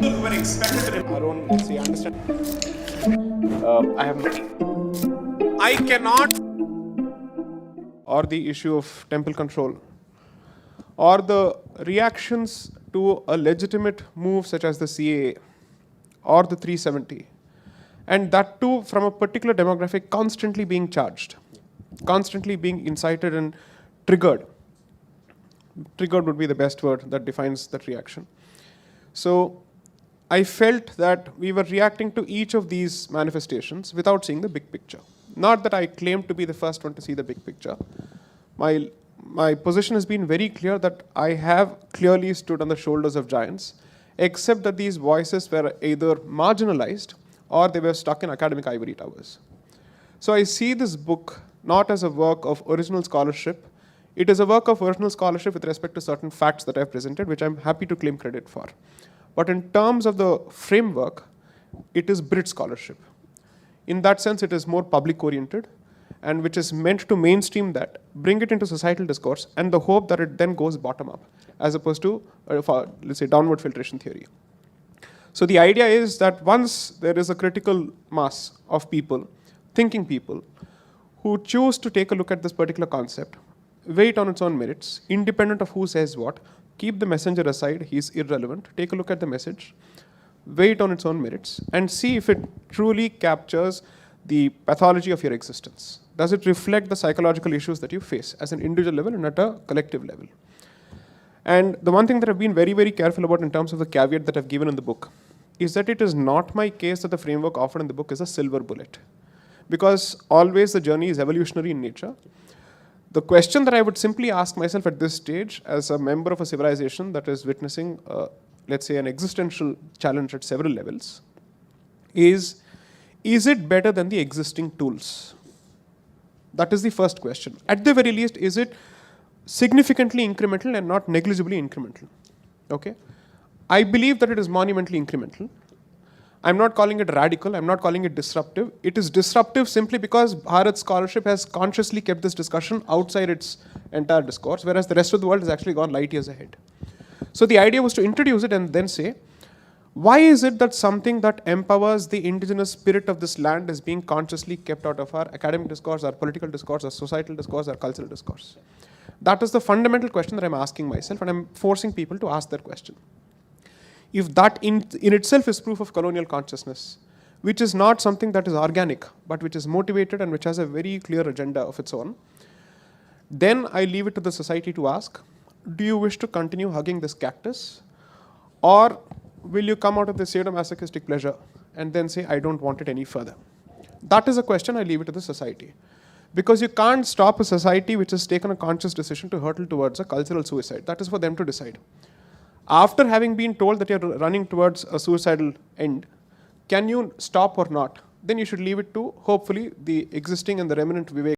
who were expected to our own, let's say, understand. I have I cannot. or the issue of temple control, or the reactions to a legitimate move such as the CAA or the 370, and that too from a particular demographic constantly being charged, constantly being incited and triggered. Triggered would be the best word that defines that reaction. So I felt that we were reacting to each of these manifestations without seeing the big picture. Not that I claim to be the first one to see the big picture. My position has been very clear that I have clearly stood on the shoulders of giants, except that these voices were either marginalized or they were stuck in academic ivory towers. So I see this book not as a work of original scholarship. It is a work of original scholarship with respect to certain facts that I've presented, which I'm happy to claim credit for. But in terms of the framework, it is Brit scholarship. In that sense, it is more public-oriented, and which is meant to mainstream that, bring it into societal discourse, and the hope that it then goes bottom-up, as opposed to, let's say, downward filtration theory. So the idea is that once there is a critical mass of people, thinking people, who choose to take a look at this particular concept, weigh it on its own merits, independent of who says what, keep the messenger aside, he's irrelevant, take a look at the message, weigh it on its own merits, and see if it truly captures the pathology of your existence. Does it reflect the psychological issues that you face as an individual level and at a collective level? And the one thing that I've been very, very careful about in terms of the caveat that I've given in the book is that it is not my case that the framework offered in the book is a silver bullet. Because always the journey is evolutionary in nature. The question that I would simply ask myself at this stage, as a member of a civilization that is witnessing, let's say, an existential challenge at several levels, is it better than the existing tools? That is the first question. At the very least, is it significantly incremental and not negligibly incremental? Okay? I believe that it is monumentally incremental. I'm not calling it radical, I'm not calling it disruptive. It is disruptive simply because Bharat scholarship has consciously kept this discussion outside its entire discourse, whereas the rest of the world has actually gone light years ahead. So the idea was to introduce it and then say, why is it that something that empowers the indigenous spirit of this land is being consciously kept out of our academic discourse, our political discourse, our societal discourse, our cultural discourse? That is the fundamental question that I'm asking myself, and I'm forcing people to ask that question. If that in itself is proof of colonial consciousness, which is not something that is organic, but which is motivated and which has a very clear agenda of its own, then I leave it to the society to ask, do you wish to continue hugging this cactus? Or will you come out of the sadomasochistic pleasure and then say, I don't want it any further? That is a question I leave it to the society. Because you can't stop a society which has taken a conscious decision to hurtle towards a cultural suicide. That is for them to decide. After having been told that you're running towards a suicidal end, can you stop or not? Then you should leave it to, hopefully, the existing and the remnant Vivek